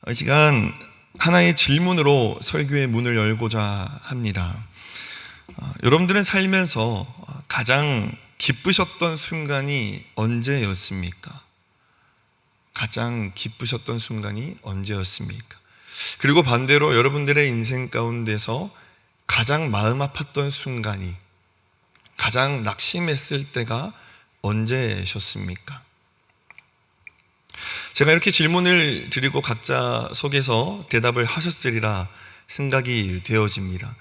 이 시간 하나의 질문으로 설교의 문을 열고자 합니다. 여러분들은 살면서 가장 기쁘셨던 순간이 언제였습니까? 가장 기쁘셨던 순간이 언제였습니까? 그리고 반대로 여러분들의 인생 가운데서 가장 마음 아팠던 순간이, 가장 낙심했을 때가 언제셨습니까? 제가 이렇게 질문을 드리고 각자 속에서 대답을 하셨으리라 생각이 되어집니다.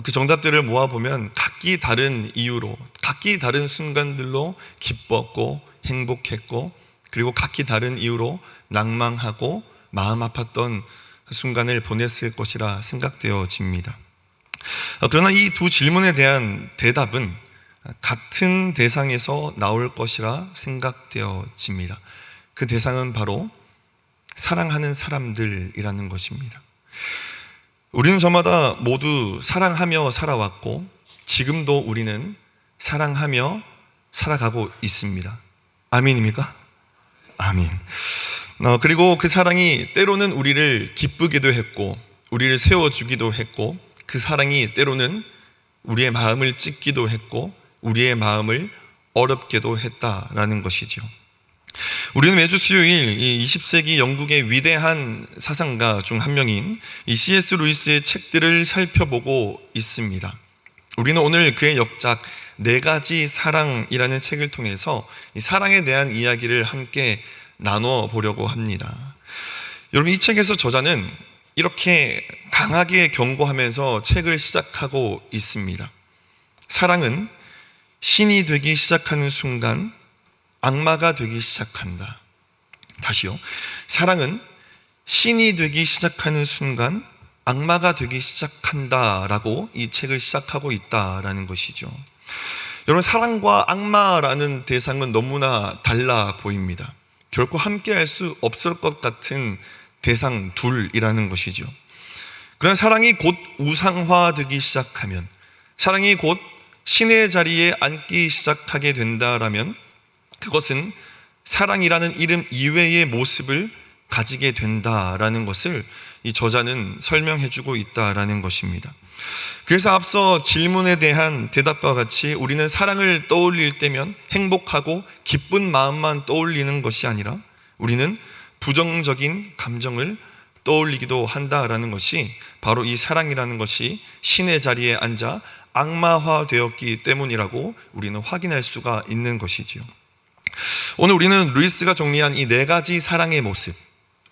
그 정답들을 모아보면 각기 다른 이유로, 각기 다른 순간들로 기뻤고 행복했고, 그리고 각기 다른 이유로 낭망하고 마음 아팠던 순간을 보냈을 것이라 생각되어집니다. 그러나 이 두 질문에 대한 대답은 같은 대상에서 나올 것이라 생각되어집니다. 그 대상은 바로 사랑하는 사람들이라는 것입니다. 우리는 저마다 모두 사랑하며 살아왔고 지금도 우리는 사랑하며 살아가고 있습니다. 아멘입니까? 아멘. 그리고 그 사랑이 때로는 우리를 기쁘기도 했고 우리를 세워주기도 했고, 그 사랑이 때로는 우리의 마음을 찢기도 했고 우리의 마음을 어렵게도 했다라는 것이죠. 우리는 매주 수요일 이 20세기 영국의 위대한 사상가 중 한 명인 이 C.S. 루이스의 책들을 살펴보고 있습니다. 우리는 오늘 그의 역작 네 가지 사랑이라는 책을 통해서 이 사랑에 대한 이야기를 함께 나눠보려고 합니다. 여러분, 이 책에서 저자는 이렇게 강하게 경고하면서 책을 시작하고 있습니다. 사랑은 신이 되기 시작하는 순간 악마가 되기 시작한다. 다시요. 사랑은 신이 되기 시작하는 순간 악마가 되기 시작한다라고 이 책을 시작하고 있다라는 것이죠. 여러분, 사랑과 악마라는 대상은 너무나 달라 보입니다. 결코 함께 할 수 없을 것 같은 대상 둘이라는 것이죠. 그러나 사랑이 곧 우상화되기 시작하면, 사랑이 곧 신의 자리에 앉기 시작하게 된다라면 그것은 사랑이라는 이름 이외의 모습을 가지게 된다라는 것을 이 저자는 설명해주고 있다라는 것입니다. 그래서 앞서 질문에 대한 대답과 같이 우리는 사랑을 떠올릴 때면 행복하고 기쁜 마음만 떠올리는 것이 아니라 우리는 부정적인 감정을 떠올리기도 한다라는 것이 바로 이 사랑이라는 것이 신의 자리에 앉아 악마화되었기 때문이라고 우리는 확인할 수가 있는 것이지요. 오늘 우리는 루이스가 정리한 이 네 가지 사랑의 모습,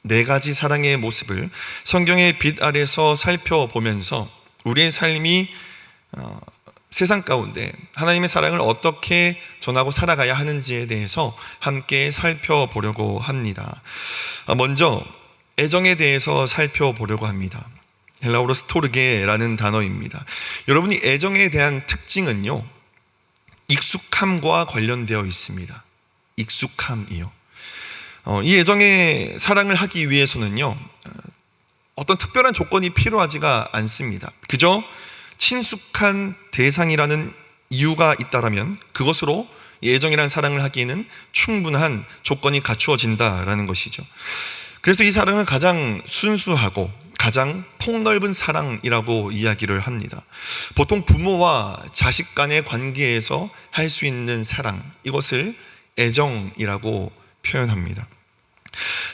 네 가지 사랑의 모습을 성경의 빛 아래서 살펴보면서 우리의 삶이 세상 가운데 하나님의 사랑을 어떻게 전하고 살아가야 하는지에 대해서 함께 살펴보려고 합니다. 먼저 애정에 대해서 살펴보려고 합니다. 헬라어로 스토르게라는 단어입니다. 여러분이 애정에 대한 특징은요, 익숙함과 관련되어 있습니다. 익숙함이요. 이 애정의 사랑을 하기 위해서는요, 어떤 특별한 조건이 필요하지가 않습니다. 그저 친숙한 대상이라는 이유가 있다라면 그것으로 이 애정이라는 사랑을 하기에는 충분한 조건이 갖추어진다라는 것이죠. 그래서 이 사랑은 가장 순수하고 가장 폭넓은 사랑이라고 이야기를 합니다. 보통 부모와 자식 간의 관계에서 할 수 있는 사랑, 이것을 애정이라고 표현합니다.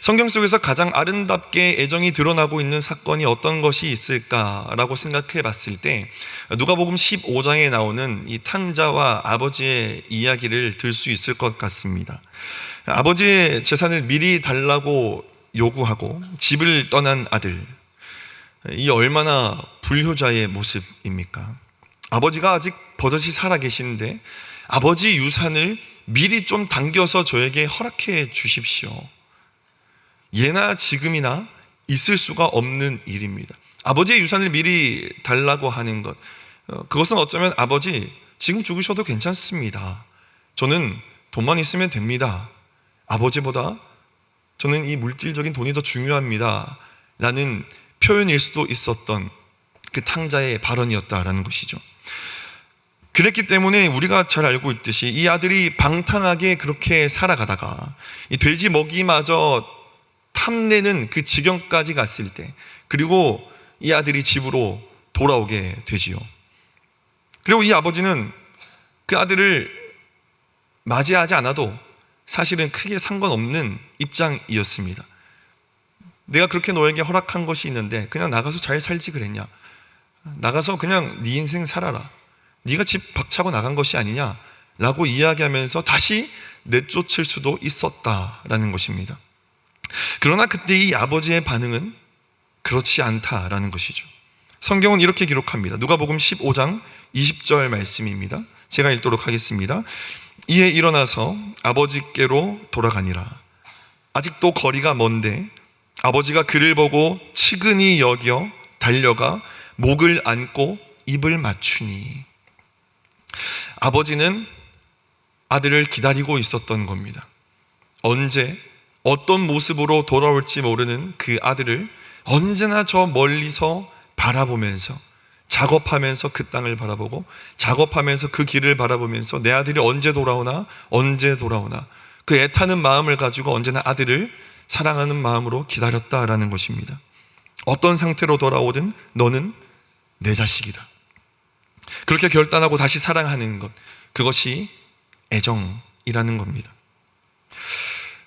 성경 속에서 가장 아름답게 애정이 드러나고 있는 사건이 어떤 것이 있을까라고 생각해 봤을 때 누가복음 15장에 나오는 이 탕자와 아버지의 이야기를 들 수 있을 것 같습니다. 아버지의 재산을 미리 달라고 요구하고 집을 떠난 아들, 이 얼마나 불효자의 모습입니까? 아버지가 아직 버젓이 살아 계신데 아버지 유산을 미리 좀 당겨서 저에게 허락해 주십시오. 예나 지금이나 있을 수가 없는 일입니다. 아버지의 유산을 미리 달라고 하는 것, 그것은 어쩌면 아버지 지금 죽으셔도 괜찮습니다. 저는 돈만 있으면 됩니다. 아버지보다 저는 이 물질적인 돈이 더 중요합니다 라는 표현일 수도 있었던 그 탕자의 발언이었다라는 것이죠. 그랬기 때문에 우리가 잘 알고 있듯이 이 아들이 방탕하게 그렇게 살아가다가 이 돼지 먹이마저 탐내는 그 지경까지 갔을 때, 그리고 이 아들이 집으로 돌아오게 되지요. 그리고 이 아버지는 그 아들을 맞이하지 않아도 사실은 크게 상관없는 입장이었습니다. 내가 그렇게 너에게 허락한 것이 있는데 그냥 나가서 잘 살지 그랬냐? 나가서 그냥 네 인생 살아라. 네가 집 박차고 나간 것이 아니냐? 라고 이야기하면서 다시 내쫓을 수도 있었다라는 것입니다. 그러나 그때 이 아버지의 반응은 그렇지 않다라는 것이죠. 성경은 이렇게 기록합니다. 누가복음 15장 20절 말씀입니다. 제가 읽도록 하겠습니다. 이에 일어나서 아버지께로 돌아가니라. 아직도 거리가 먼데 아버지가 그를 보고 측은히 여겨 달려가 목을 안고 입을 맞추니. 아버지는 아들을 기다리고 있었던 겁니다. 언제 어떤 모습으로 돌아올지 모르는 그 아들을 언제나 저 멀리서 바라보면서, 작업하면서 그 땅을 바라보고, 작업하면서 그 길을 바라보면서 내 아들이 언제 돌아오나, 언제 돌아오나, 그 애타는 마음을 가지고 언제나 아들을 사랑하는 마음으로 기다렸다라는 것입니다. 어떤 상태로 돌아오든 너는 내 자식이다. 그렇게 결단하고 다시 사랑하는 것, 그것이 애정이라는 겁니다.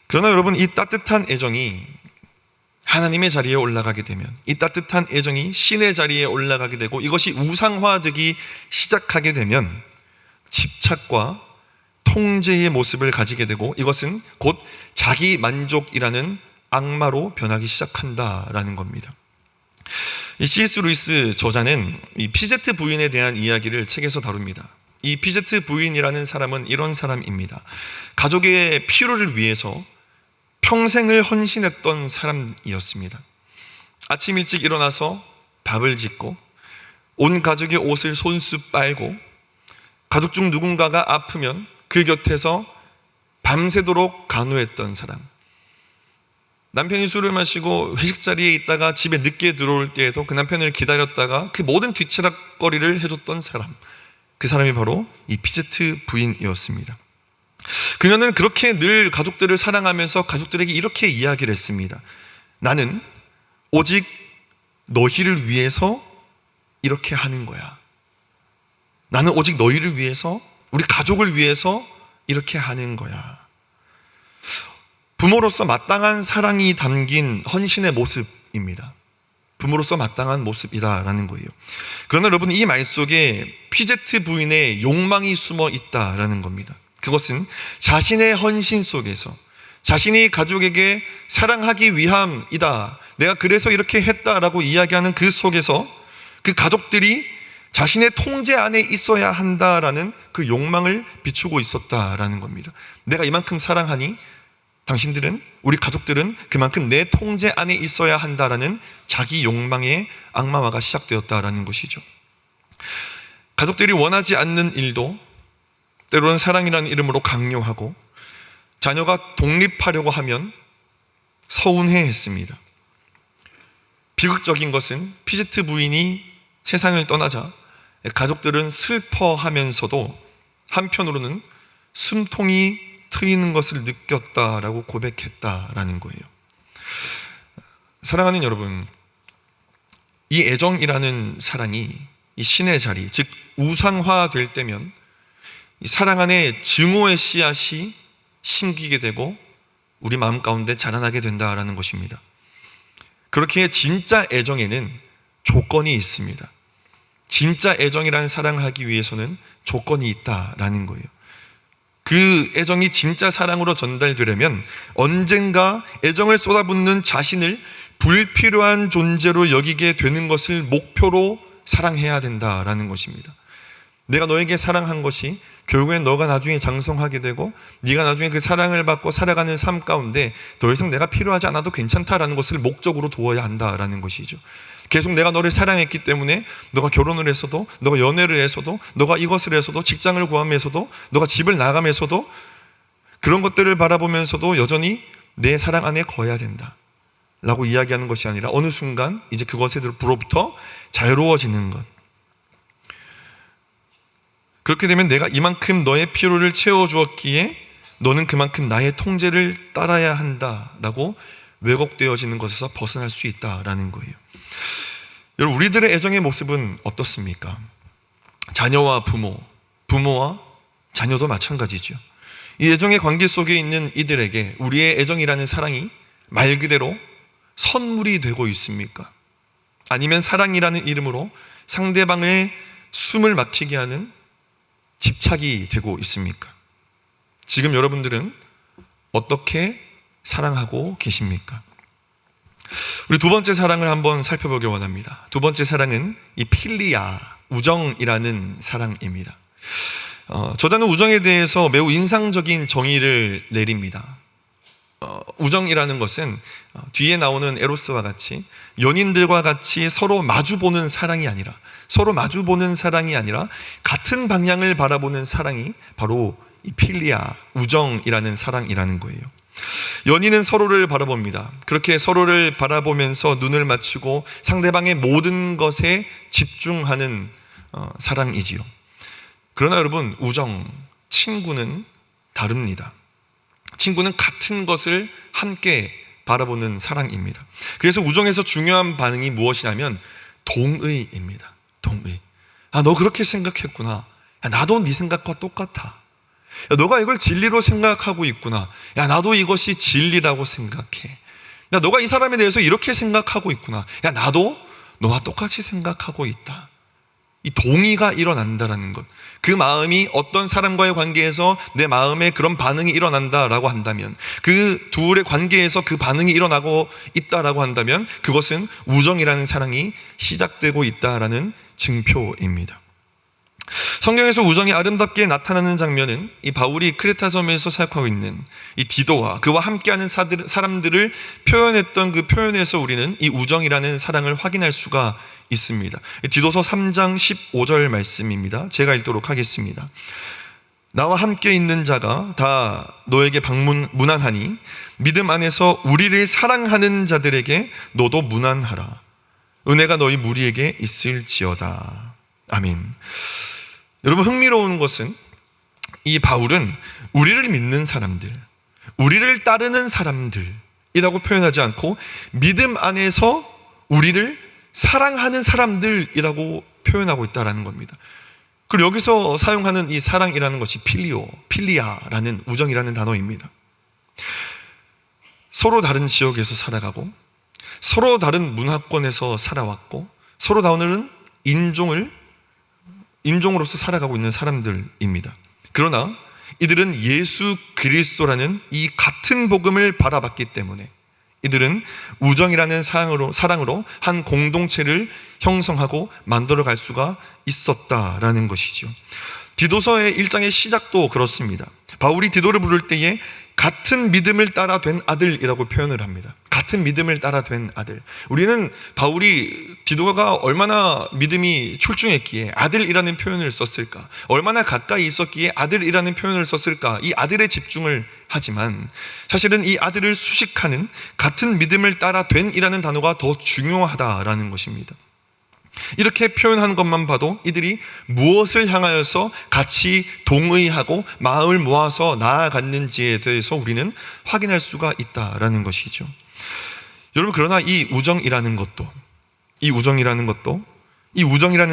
그러나 여러분, 이 따뜻한 애정이 하나님의 자리에 올라가게 되면, 이 따뜻한 애정이 신의 자리에 올라가게 되고 이것이 우상화되기 시작하게 되면 집착과 통제의 모습을 가지게 되고 이것은 곧 자기 만족이라는 악마로 변하기 시작한다라는 겁니다. 이 C.S. 루이스 저자는 이 피제트 부인에 대한 이야기를 책에서 다룹니다. 이 피제트 부인이라는 사람은 이런 사람입니다. 가족의 필요를 위해서 평생을 헌신했던 사람이었습니다. 아침 일찍 일어나서 밥을 짓고 온 가족의 옷을 손수 빨고 가족 중 누군가가 아프면 그 곁에서 밤새도록 간호했던 사람. 남편이 술을 마시고 회식 자리에 있다가 집에 늦게 들어올 때에도 그 남편을 기다렸다가 그 모든 뒤치락거리를 해줬던 사람. 그 사람이 바로 이 피제트 부인이었습니다. 그녀는 그렇게 늘 가족들을 사랑하면서 가족들에게 이렇게 이야기를 했습니다. 나는 오직 너희를 위해서 이렇게 하는 거야. 나는 오직 너희를 위해서, 우리 가족을 위해서 이렇게 하는 거야. 부모로서 마땅한 사랑이 담긴 헌신의 모습입니다. 부모로서 마땅한 모습이다라는 거예요. 그러나 여러분, 이 말 속에 피제트 부인의 욕망이 숨어 있다라는 겁니다. 그것은 자신의 헌신 속에서 자신이 가족에게 사랑하기 위함이다, 내가 그래서 이렇게 했다라고 이야기하는 그 속에서 그 가족들이 자신의 통제 안에 있어야 한다라는 그 욕망을 비추고 있었다라는 겁니다. 내가 이만큼 사랑하니 당신들은, 우리 가족들은 그만큼 내 통제 안에 있어야 한다라는 자기 욕망의 악마화가 시작되었다라는 것이죠. 가족들이 원하지 않는 일도 때로는 사랑이라는 이름으로 강요하고, 자녀가 독립하려고 하면 서운해했습니다. 비극적인 것은 피제트 부인이 세상을 떠나자 가족들은 슬퍼하면서도 한편으로는 숨통이 트이는 것을 느꼈다라고 고백했다라는 거예요. 사랑하는 여러분, 이 애정이라는 사랑이 이 신의 자리, 즉 우상화될 때면 이 사랑 안에 증오의 씨앗이 심기게 되고 우리 마음 가운데 자라나게 된다라는 것입니다. 그렇게 진짜 애정에는 조건이 있습니다. 진짜 애정이라는 사랑을 하기 위해서는 조건이 있다라는 거예요. 그 애정이 진짜 사랑으로 전달되려면 언젠가 애정을 쏟아붓는 자신을 불필요한 존재로 여기게 되는 것을 목표로 사랑해야 된다라는 것입니다. 내가 너에게 사랑한 것이 결국엔 너가 나중에 장성하게 되고 네가 나중에 그 사랑을 받고 살아가는 삶 가운데 더 이상 내가 필요하지 않아도 괜찮다라는 것을 목적으로 두어야 한다라는 것이죠. 계속 내가 너를 사랑했기 때문에 너가 결혼을 했어도, 너가 연애를 했어도, 너가 이것을 했어도, 직장을 구하면서도, 너가 집을 나가면서도 그런 것들을 바라보면서도 여전히 내 사랑 안에 거해야 된다 라고 이야기하는 것이 아니라 어느 순간 이제 그것으로부터 자유로워지는 것. 그렇게 되면 내가 이만큼 너의 필요를 채워주었기에 너는 그만큼 나의 통제를 따라야 한다라고 왜곡되어지는 것에서 벗어날 수 있다라는 거예요. 여러분, 우리들의 애정의 모습은 어떻습니까? 자녀와 부모, 부모와 자녀도 마찬가지죠. 이 애정의 관계 속에 있는 이들에게 우리의 애정이라는 사랑이 말 그대로 선물이 되고 있습니까? 아니면 사랑이라는 이름으로 상대방의 숨을 막히게 하는 집착이 되고 있습니까? 지금 여러분들은 어떻게 사랑하고 계십니까? 우리 두 번째 사랑을 한번 살펴보길 원합니다. 두 번째 사랑은 이 필리아, 우정이라는 사랑입니다. 저자는 우정에 대해서 매우 인상적인 정의를 내립니다. 우정이라는 것은 뒤에 나오는 에로스와 같이 연인들과 같이 서로 마주보는 사랑이 아니라 같은 방향을 바라보는 사랑이 바로 이 필리아, 우정이라는 사랑이라는 거예요. 연인은 서로를 바라봅니다. 그렇게 서로를 바라보면서 눈을 맞추고 상대방의 모든 것에 집중하는 사랑이지요. 그러나 여러분, 우정, 친구는 다릅니다. 친구는 같은 것을 함께 바라보는 사랑입니다. 그래서 우정에서 중요한 반응이 무엇이냐면 동의입니다. 동의. 너 그렇게 생각했구나. 나도 네 생각과 똑같아. 너가 이걸 진리로 생각하고 있구나. 나도 이것이 진리라고 생각해. 너가 이 사람에 대해서 이렇게 생각하고 있구나. 나도 너와 똑같이 생각하고 있다. 이 동의가 일어난다라는 것, 그 마음이 어떤 사람과의 관계에서 내 마음에 그런 반응이 일어난다라고 한다면, 그 둘의 관계에서 그 반응이 일어나고 있다라고 한다면 그것은 우정이라는 사랑이 시작되고 있다라는 증표입니다. 성경에서 우정이 아름답게 나타나는 장면은 이 바울이 크레타 섬에서 사역하고 있는 이 디도와 그와 함께하는 사람들을 표현했던 그 표현에서 우리는 이 우정이라는 사랑을 확인할 수가 있습니다. 디도서 3장 15절 말씀입니다. 제가 읽도록 하겠습니다. 나와 함께 있는 자가 다 너에게 무난하니 믿음 안에서 우리를 사랑하는 자들에게 너도 무난하라. 은혜가 너희 무리에게 있을지어다. 아멘. 여러분, 흥미로운 것은 이 바울은 우리를 믿는 사람들, 우리를 따르는 사람들이라고 표현하지 않고 필리아라고 안에서 우리를 사랑하는 사람들이라고 표현하고 있다는 겁니다. 그리고 여기서 사용하는 이 사랑이라는 것이 필리아라는 우정이라는 단어입니다. 서로 다른 지역에서 살아가고 서로 다른 문화권에서 살아왔고 서로 다른 인종으로서 살아가고 있는 사람들입니다. 그러나 이들은 예수 그리스도라는 이 같은 복음을 받아봤기 때문에 이들은 우정이라는 사랑으로 한 공동체를 형성하고 만들어갈 수가 있었다라는 것이죠. 디도서의 1장의 시작도 그렇습니다. 바울이 디도를 부를 때에 같은 믿음을 따라 된 아들이라고 표현을 합니다. 같은 믿음을 따라 된 아들. 우리는 디도가 얼마나 믿음이 출중했기에 아들이라는 표현을 썼을까, 얼마나 가까이 있었기에 아들이라는 표현을 썼을까, 이 아들에 집중을 하지만 사실은 이 아들을 수식하는 같은 믿음을 따라 된이라는 단어가 더 중요하다라는 것입니다. 이렇게 표현하는 것만 봐도 이들이 무엇을 향하여서 같이 동의하고 마음을 모아서 나아갔는지에 대해서 우리는 확인할 수가 있다라는 것이죠. 여러분, 그러나 이 우정이라는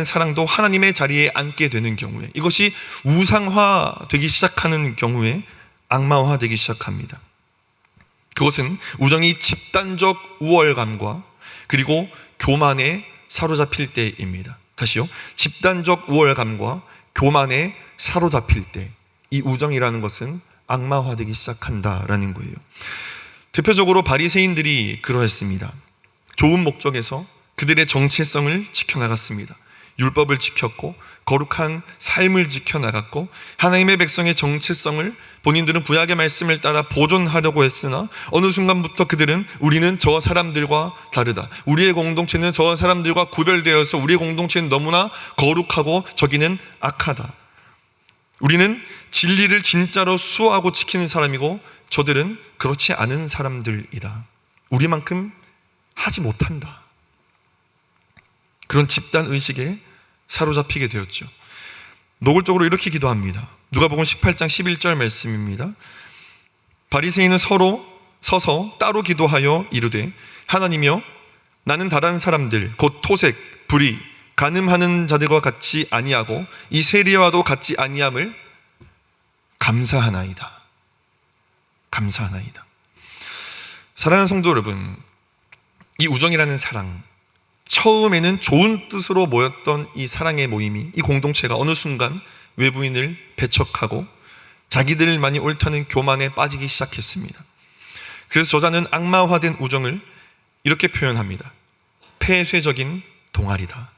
사랑도 하나님의 자리에 앉게 되는 경우에, 이것이 우상화되기 시작하는 경우에 악마화되기 시작합니다. 그것은 우정이 집단적 우월감과 그리고 교만에 사로잡힐 때입니다. 다시요. 집단적 우월감과 교만에 사로잡힐 때 이 우정이라는 것은 악마화되기 시작한다라는 거예요. 대표적으로 바리새인들이 그러했습니다. 좋은 목적에서 그들의 정체성을 지켜나갔습니다. 율법을 지켰고 거룩한 삶을 지켜나갔고 하나님의 백성의 정체성을 본인들은 구약의 말씀을 따라 보존하려고 했으나 어느 순간부터 그들은 우리는 저 사람들과 다르다, 우리의 공동체는 저 사람들과 구별되어서 우리의 공동체는 너무나 거룩하고 저기는 악하다, 우리는 진리를 진짜로 수호하고 지키는 사람이고 저들은 그렇지 않은 사람들이다, 우리만큼 하지 못한다, 그런 집단의식에 사로잡히게 되었죠. 노골적으로 이렇게 기도합니다. 누가복음 18장 11절 말씀입니다. 바리새인은 서로 서서 따로 기도하여 이르되 하나님이여 나는 다른 사람들 곧 토색, 불의, 간음하는 자들과 같이 아니하고 이 세리와도 같이 아니함을 감사하나이다. 감사하나이다. 사랑하는 성도 여러분, 이 우정이라는 사랑, 처음에는 좋은 뜻으로 모였던 이 사랑의 모임이, 이 공동체가 어느 순간 외부인을 배척하고 자기들만이 옳다는 교만에 빠지기 시작했습니다. 그래서 저자는 악마화된 우정을 이렇게 표현합니다. 폐쇄적인 동아리다.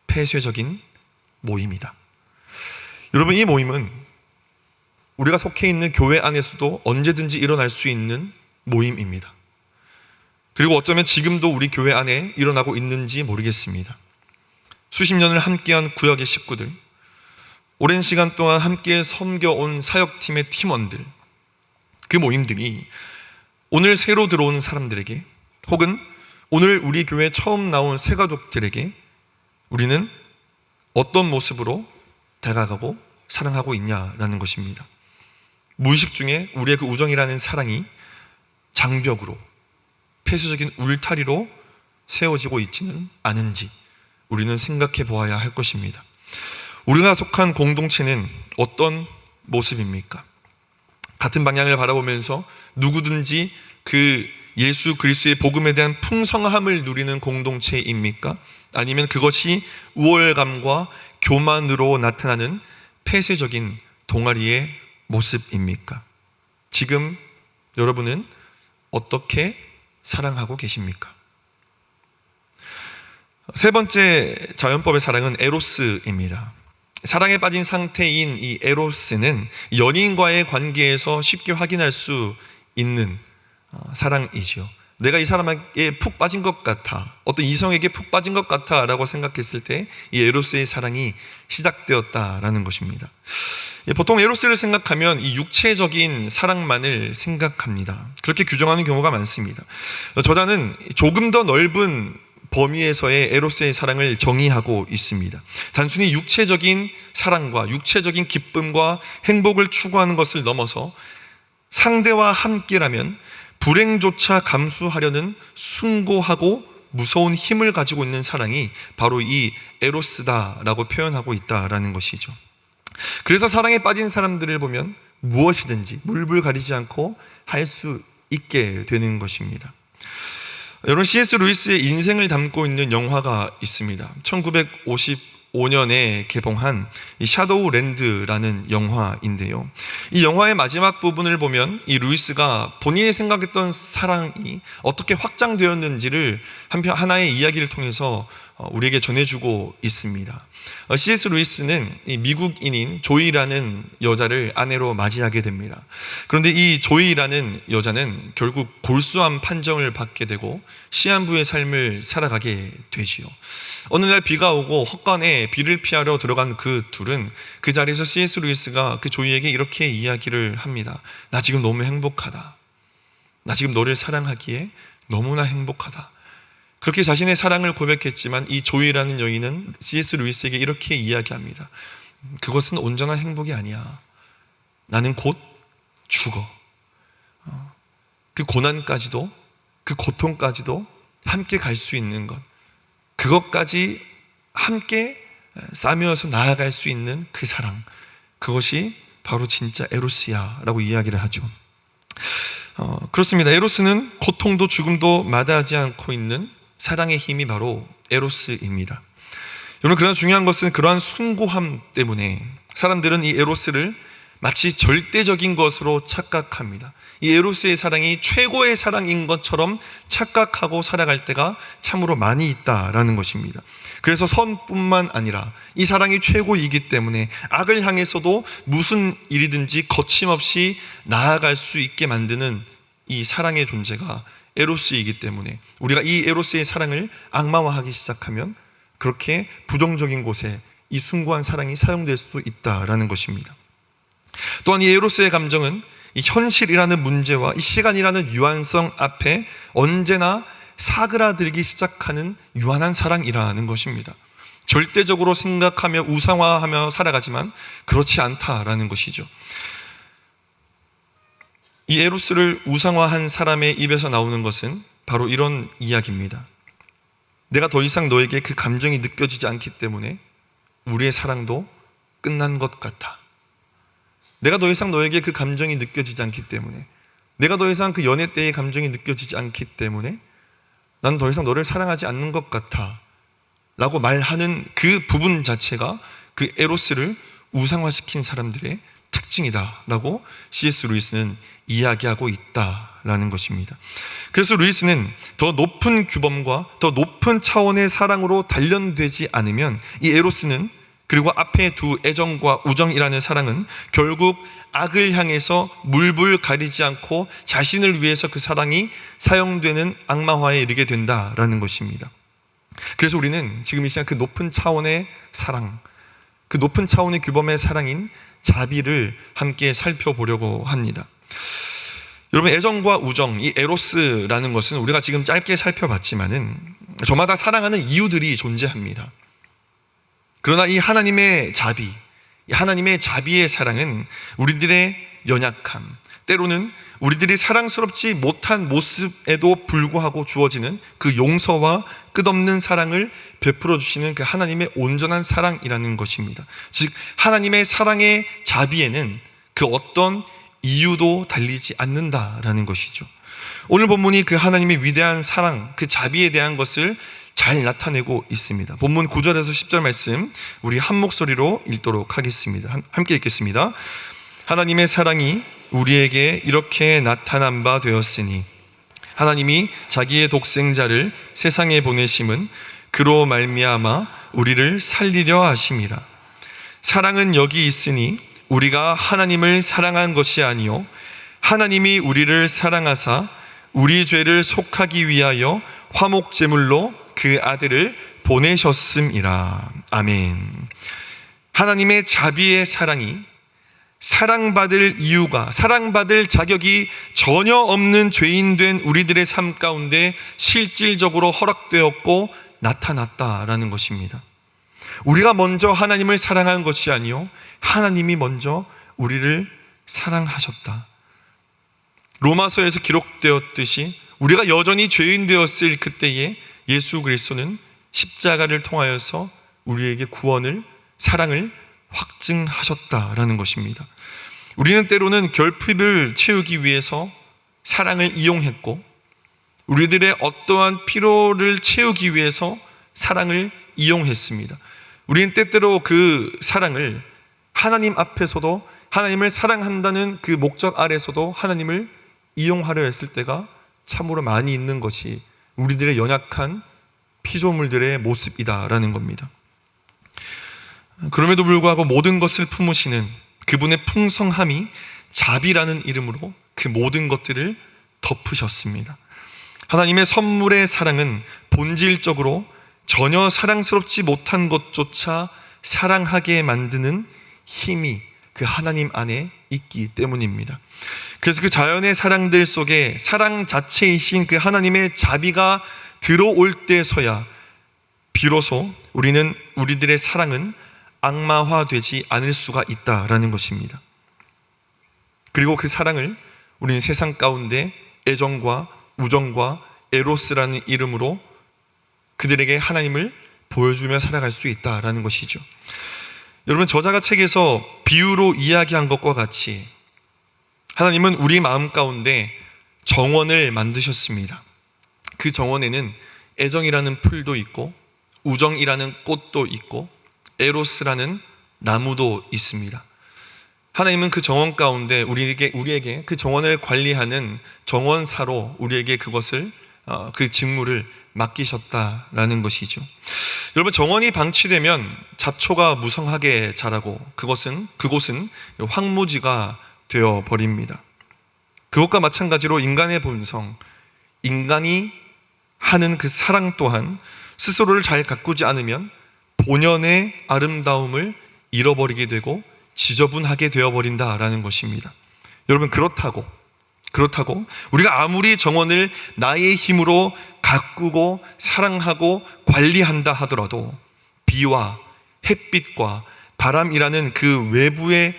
폐쇄적인 모임이다. 여러분, 이 모임은 우리가 속해 있는 교회 안에서도 언제든지 일어날 수 있는 모임입니다. 그리고 어쩌면 지금도 우리 교회 안에 일어나고 있는지 모르겠습니다. 수십 년을 함께한 구역의 식구들, 오랜 시간 동안 함께 섬겨온 사역팀의 팀원들, 그 모임들이 오늘 새로 들어온 사람들에게 혹은 오늘 우리 교회에 처음 나온 새가족들에게 우리는 어떤 모습으로 다가가고 사랑하고 있냐라는 것입니다. 무의식 중에 우리의 그 우정이라는 사랑이 장벽으로, 폐쇄적인 울타리로 세워지고 있지는 않은지 우리는 생각해 보아야 할 것입니다. 우리가 속한 공동체는 어떤 모습입니까? 같은 방향을 바라보면서 누구든지 그 예수 그리스도의 복음에 대한 풍성함을 누리는 공동체입니까? 아니면 그것이 우월감과 교만으로 나타나는 폐쇄적인 동아리의 모습입니까? 지금 여러분은 어떻게 사랑하고 계십니까? 세 번째 자연법의 사랑은 에로스입니다. 사랑에 빠진 상태인 이 에로스는 연인과의 관계에서 쉽게 확인할 수 있는 사랑이지요. 내가 이 사람에게 푹 빠진 것 같아, 어떤 이성에게 푹 빠진 것 같아 라고 생각했을 때 이 에로스의 사랑이 시작되었다라는 것입니다. 보통 에로스를 생각하면 이 육체적인 사랑만을 생각합니다. 그렇게 규정하는 경우가 많습니다. 저자는 조금 더 넓은 범위에서의 에로스의 사랑을 정의하고 있습니다. 단순히 육체적인 사랑과 육체적인 기쁨과 행복을 추구하는 것을 넘어서 상대와 함께라면 불행조차 감수하려는 숭고하고 무서운 힘을 가지고 있는 사랑이 바로 이 에로스다라고 표현하고 있다라는 것이죠. 그래서 사랑에 빠진 사람들을 보면 무엇이든지 물불 가리지 않고 할 수 있게 되는 것입니다. 여러분, C.S. 루이스의 인생을 담고 있는 영화가 있습니다. 1955년에 개봉한 이 샤도우 랜드라는 영화인데요. 이 영화의 마지막 부분을 보면 이 루이스가 본인이 생각했던 사랑이 어떻게 확장되었는지를 하나의 이야기를 통해서 우리에게 전해주고 있습니다. C.S. 루이스는 이 미국인인 조이라는 여자를 아내로 맞이하게 됩니다. 그런데 이 조이라는 여자는 결국 골수암 판정을 받게 되고 시한부의 삶을 살아가게 되지요. 어느 날 비가 오고 헛간에 비를 피하러 들어간 그 둘은 그 자리에서 C.S. 루이스가 그 조이에게 이렇게 이야기를 합니다. 나 지금 너무 행복하다. 나 지금 너를 사랑하기에 너무나 행복하다. 그렇게 자신의 사랑을 고백했지만 이 조이라는 여인은 C.S. 루이스에게 이렇게 이야기합니다. 그것은 온전한 행복이 아니야. 나는 곧 죽어. 그 고난까지도, 그 고통까지도 함께 갈 수 있는 것, 그것까지 함께 싸매어서 나아갈 수 있는 그 사랑, 그것이 바로 진짜 에로스야 라고 이야기를 하죠. 그렇습니다. 에로스는 고통도 죽음도 마다하지 않고 있는 사랑의 힘이 바로 에로스입니다. 여러분, 그러나 중요한 것은 그러한 숭고함 때문에 사람들은 이 에로스를 마치 절대적인 것으로 착각합니다. 이 에로스의 사랑이 최고의 사랑인 것처럼 착각하고 살아갈 때가 참으로 많이 있다라는 것입니다. 그래서 선뿐만 아니라 이 사랑이 최고이기 때문에 악을 향해서도 무슨 일이든지 거침없이 나아갈 수 있게 만드는 이 사랑의 존재가 에로스이기 때문에 우리가 이 에로스의 사랑을 악마화하기 시작하면 그렇게 부정적인 곳에 이 숭고한 사랑이 사용될 수도 있다라는 것입니다. 또한 이 에로스의 감정은 이 현실이라는 문제와 이 시간이라는 유한성 앞에 언제나 사그라들기 시작하는 유한한 사랑이라는 것입니다. 절대적으로 생각하며 우상화하며 살아가지만 그렇지 않다라는 것이죠. 이 에로스를 우상화한 사람의 입에서 나오는 것은 바로 이런 이야기입니다. 내가 더 이상 너에게 그 감정이 느껴지지 않기 때문에 우리의 사랑도 끝난 것 같아. 내가 더 이상 너에게 그 감정이 느껴지지 않기 때문에, 내가 더 이상 그 연애 때의 감정이 느껴지지 않기 때문에 난 더 이상 너를 사랑하지 않는 것 같아 라고 말하는 그 부분 자체가 그 에로스를 우상화시킨 사람들의 특징이다 라고 C.S. 루이스는 이야기하고 있다라는 것입니다. 그래서 루이스는 더 높은 규범과 더 높은 차원의 사랑으로 단련되지 않으면 이 에로스는, 그리고 앞에 두 애정과 우정이라는 사랑은 결국 악을 향해서 물불 가리지 않고 자신을 위해서 그 사랑이 사용되는 악마화에 이르게 된다라는 것입니다. 그래서 우리는 지금 이 시간 그 높은 차원의 사랑, 그 높은 차원의 규범의 사랑인 자비를 함께 살펴보려고 합니다. 여러분, 애정과 우정, 이 에로스라는 것은 우리가 지금 짧게 살펴봤지만은 저마다 사랑하는 이유들이 존재합니다. 그러나 이 하나님의 자비, 이 하나님의 자비의 사랑은 우리들의 연약함, 때로는 우리들이 사랑스럽지 못한 모습에도 불구하고 주어지는 그 용서와 끝없는 사랑을 베풀어 주시는 그 하나님의 온전한 사랑이라는 것입니다. 즉, 하나님의 사랑의 자비에는 그 어떤 이유도 달리지 않는다라는 것이죠. 오늘 본문이 그 하나님의 위대한 사랑, 그 자비에 대한 것을 잘 나타내고 있습니다. 본문 9절에서 10절 말씀 우리 한 목소리로 읽도록 하겠습니다. 함께 읽겠습니다. 하나님의 사랑이 우리에게 이렇게 나타난 바 되었으니 하나님이 자기의 독생자를 세상에 보내심은 그로 말미암아 우리를 살리려 하심이라. 사랑은 여기 있으니 우리가 하나님을 사랑한 것이 아니요 하나님이 우리를 사랑하사 우리 죄를 속하기 위하여 화목제물로 그 아들을 보내셨음이라. 아멘. 하나님의 자비의 사랑이 사랑받을 이유가, 사랑받을 자격이 전혀 없는 죄인 된 우리들의 삶 가운데 실질적으로 허락되었고 나타났다라는 것입니다. 우리가 먼저 하나님을 사랑한 것이 아니요 하나님이 먼저 우리를 사랑하셨다. 로마서에서 기록되었듯이 우리가 여전히 죄인 되었을 그때에 예수 그리스도는 십자가를 통하여서 우리에게 구원을, 사랑을 확증하셨다라는 것입니다. 우리는 때로는 결핍을 채우기 위해서 사랑을 이용했고, 우리들의 어떠한 필요를 채우기 위해서 사랑을 이용했습니다. 우리는 때때로 그 사랑을 하나님 앞에서도, 하나님을 사랑한다는 그 목적 아래서도 하나님을 이용하려 했을 때가 참으로 많이 있는 것이 우리들의 연약한 피조물들의 모습이다라는 겁니다. 그럼에도 불구하고 모든 것을 품으시는 그분의 풍성함이 자비라는 이름으로 그 모든 것들을 덮으셨습니다. 하나님의 선물의 사랑은 본질적으로 전혀 사랑스럽지 못한 것조차 사랑하게 만드는 힘이 그 하나님 안에 있기 때문입니다. 그래서 그 자연의 사랑들 속에 사랑 자체이신 그 하나님의 자비가 들어올 때서야 비로소 우리들의 사랑은 악마화되지 않을 수가 있다라는 것입니다. 그리고 그 사랑을 우리는 세상 가운데 애정과 우정과 에로스라는 이름으로 그들에게 하나님을 보여주며 살아갈 수 있다라는 것이죠. 여러분, 저자가 책에서 비유로 이야기한 것과 같이 하나님은 우리 마음 가운데 정원을 만드셨습니다. 그 정원에는 애정이라는 풀도 있고 우정이라는 꽃도 있고 에로스라는 나무도 있습니다. 하나님은 그 정원 가운데 우리에게 그 정원을 관리하는 정원사로 우리에게 그 직무를 맡기셨다라는 것이죠. 여러분, 정원이 방치되면 잡초가 무성하게 자라고 그곳은 황무지가 되어버립니다. 그것과 마찬가지로 인간의 본성, 인간이 하는 그 사랑 또한 스스로를 잘 가꾸지 않으면 본연의 아름다움을 잃어버리게 되고 지저분하게 되어버린다라는 것입니다. 여러분, 그렇다고 우리가 아무리 정원을 나의 힘으로 가꾸고 사랑하고 관리한다 하더라도 비와 햇빛과 바람이라는 그 외부의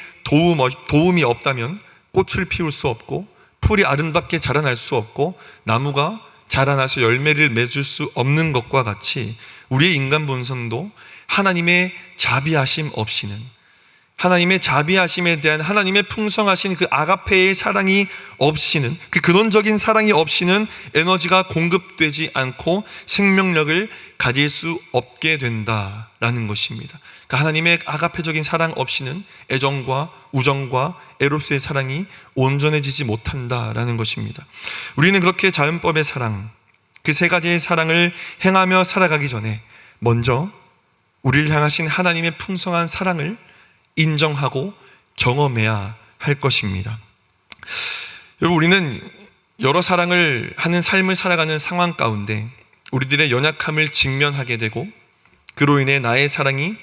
도움이 없다면 꽃을 피울 수 없고 풀이 아름답게 자라날 수 없고 나무가 자라나서 열매를 맺을 수 없는 것과 같이 우리의 인간 본성도 하나님의 자비하심 없이는, 하나님의 자비하심에 대한 하나님의 풍성하신 그 아가페의 사랑이 없이는, 그 근원적인 사랑이 없이는 에너지가 공급되지 않고 생명력을 가질 수 없게 된다라는 것입니다. 그 하나님의 아가페적인 사랑 없이는 애정과 우정과 에로스의 사랑이 온전해지지 못한다라는 것입니다. 우리는 그렇게 자연법의 사랑, 그 세 가지의 사랑을 행하며 살아가기 전에 먼저 우리를 향하신 하나님의 풍성한 사랑을 인정하고 경험해야 할 것입니다. 여러분, 우리는 여러 사랑을 하는 삶을 살아가는 상황 가운데 우리들의 연약함을 직면하게 되고 그로 인해 나의 사랑이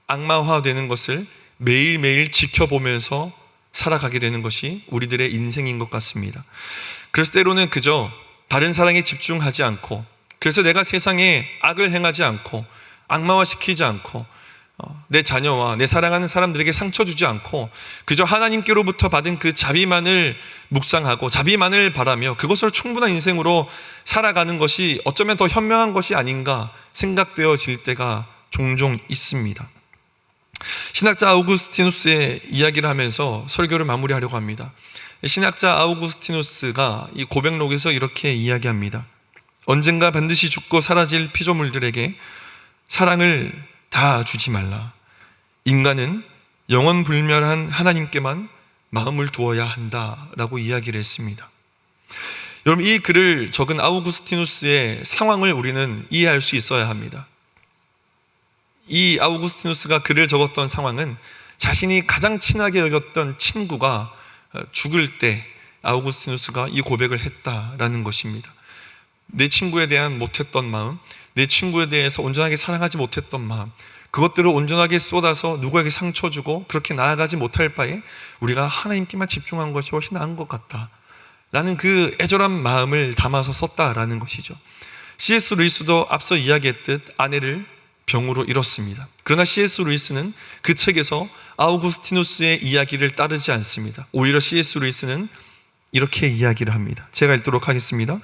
악마화되는 것을 매일매일 지켜보면서 살아가게 되는 것이 우리들의 인생인 것 같습니다. 그래서 때로는 그저 다른 사랑에 집중하지 않고, 그래서 내가 세상에 악을 행하지 않고 악마화시키지 않고 내 자녀와 내 사랑하는 사람들에게 상처 주지 않고 그저 하나님께로부터 받은 그 자비만을 묵상하고 자비만을 바라며 그것으로 충분한 인생으로 살아가는 것이 어쩌면 더 현명한 것이 아닌가 생각되어질 때가 종종 있습니다. 신학자 아우구스티누스의 이야기를 하면서 설교를 마무리하려고 합니다. 신학자 아우구스티누스가 이 고백록에서 이렇게 이야기합니다. 언젠가 반드시 죽고 사라질 피조물들에게 사랑을 다 주지 말라. 인간은 영원불멸한 하나님께만 마음을 두어야 한다라고 이야기를 했습니다. 여러분, 이 글을 적은 아우구스티누스의 상황을 우리는 이해할 수 있어야 합니다. 이 아우구스티누스가 글을 적었던 상황은 자신이 가장 친하게 여겼던 친구가 죽을 때 아우구스티누스가 이 고백을 했다라는 것입니다. 내 친구에 대한 못했던 마음, 내 친구에 대해서 온전하게 사랑하지 못했던 마음, 그것들을 온전하게 쏟아서 누구에게 상처 주고 그렇게 나아가지 못할 바에 우리가 하나님께만 집중한 것이 훨씬 나은 것 같다 라는 그 애절한 마음을 담아서 썼다라는 것이죠. C.S. 루이스도 앞서 이야기했듯 아내를 병으로 잃었습니다. 그러나 C.S. 루이스는 그 책에서 아우구스티누스의 이야기를 따르지 않습니다. 오히려 C.S. 루이스는 이렇게 이야기를 합니다. 제가 읽도록 하겠습니다.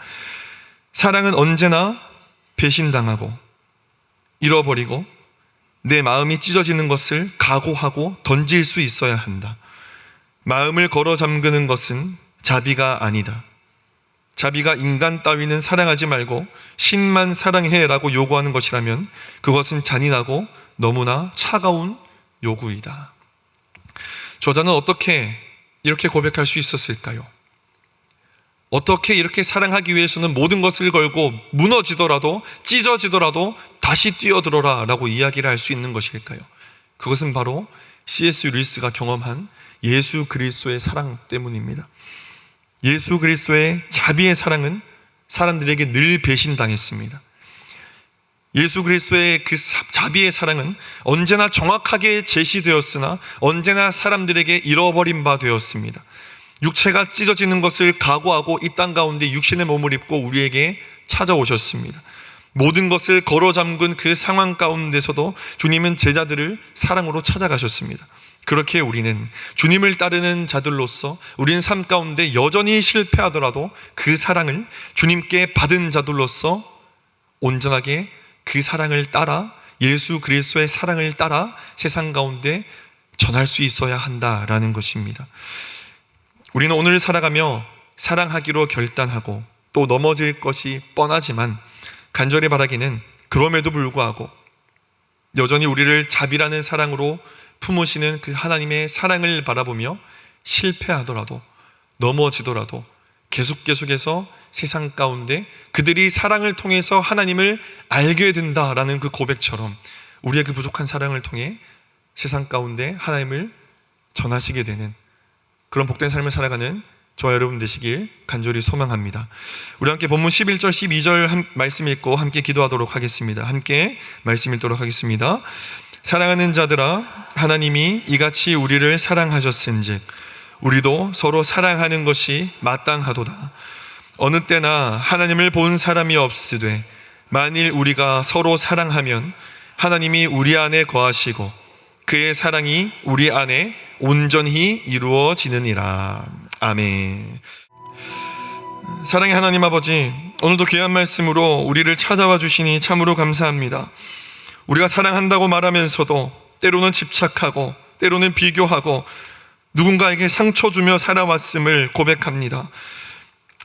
사랑은 언제나 배신당하고 잃어버리고 내 마음이 찢어지는 것을 각오하고 던질 수 있어야 한다. 마음을 걸어 잠그는 것은 자비가 아니다. 자비가 인간 따위는 사랑하지 말고 신만 사랑해라고 요구하는 것이라면 그것은 잔인하고 너무나 차가운 요구이다. 저자는 어떻게 이렇게 고백할 수 있었을까요? 어떻게 이렇게 사랑하기 위해서는 모든 것을 걸고 무너지더라도 찢어지더라도 다시 뛰어들어라 라고 이야기를 할 수 있는 것일까요? 그것은 바로 C.S. 루이스가 경험한 예수 그리스도의 사랑 때문입니다. 예수 그리스도의 자비의 사랑은 사람들에게 늘 배신당했습니다. 예수 그리스도의 그 자비의 사랑은 언제나 정확하게 제시되었으나 언제나 사람들에게 잃어버린 바 되었습니다. 육체가 찢어지는 것을 각오하고 이 땅 가운데 육신의 몸을 입고 우리에게 찾아오셨습니다. 모든 것을 걸어 잠근 그 상황 가운데서도 주님은 제자들을 사랑으로 찾아가셨습니다. 그렇게 우리는 주님을 따르는 자들로서 우리는 삶 가운데 여전히 실패하더라도 그 사랑을 주님께 받은 자들로서 온전하게 그 사랑을 따라 예수 그리스도의 사랑을 따라 세상 가운데 전할 수 있어야 한다라는 것입니다. 우리는 오늘 살아가며 사랑하기로 결단하고 또 넘어질 것이 뻔하지만 간절히 바라기는 그럼에도 불구하고 여전히 우리를 자비라는 사랑으로 품으시는 그 하나님의 사랑을 바라보며 실패하더라도 넘어지더라도 계속해서 세상 가운데 그들이 사랑을 통해서 하나님을 알게 된다라는 그 고백처럼 우리의 그 부족한 사랑을 통해 세상 가운데 하나님을 전하시게 되는 그런 복된 삶을 살아가는 저와 여러분 되시길 간절히 소망합니다. 우리 함께 본문 11절 12절 말씀 읽고 함께 기도하도록 하겠습니다. 함께 말씀 읽도록 하겠습니다. 사랑하는 자들아, 하나님이 이같이 우리를 사랑하셨은즉 우리도 서로 사랑하는 것이 마땅하도다. 어느 때나 하나님을 본 사람이 없으되 만일 우리가 서로 사랑하면 하나님이 우리 안에 거하시고 그의 사랑이 우리 안에 온전히 이루어지느니라. 아멘. 사랑의 하나님 아버지, 오늘도 귀한 말씀으로 우리를 찾아와 주시니 참으로 감사합니다. 우리가 사랑한다고 말하면서도 때로는 집착하고 때로는 비교하고 누군가에게 상처 주며 살아왔음을 고백합니다.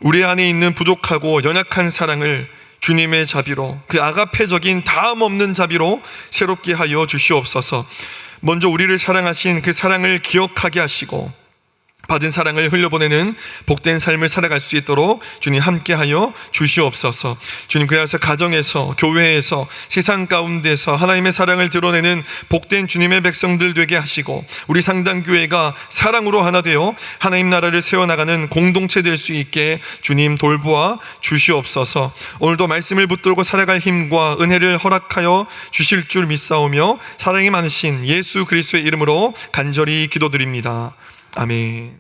우리 안에 있는 부족하고 연약한 사랑을 주님의 자비로, 그 아가페적인 다음 없는 자비로 새롭게 하여 주시옵소서. 먼저 우리를 사랑하신 그 사랑을 기억하게 하시고 받은 사랑을 흘려보내는 복된 삶을 살아갈 수 있도록 주님 함께하여 주시옵소서. 주님, 그래서 가정에서, 교회에서, 세상 가운데서 하나님의 사랑을 드러내는 복된 주님의 백성들 되게 하시고 우리 상당교회가 사랑으로 하나 되어 하나님 나라를 세워나가는 공동체 될 수 있게 주님 돌보아 주시옵소서. 오늘도 말씀을 붙들고 살아갈 힘과 은혜를 허락하여 주실 줄 믿사오며 사랑이 많으신 예수 그리스도의 이름으로 간절히 기도드립니다. 아멘.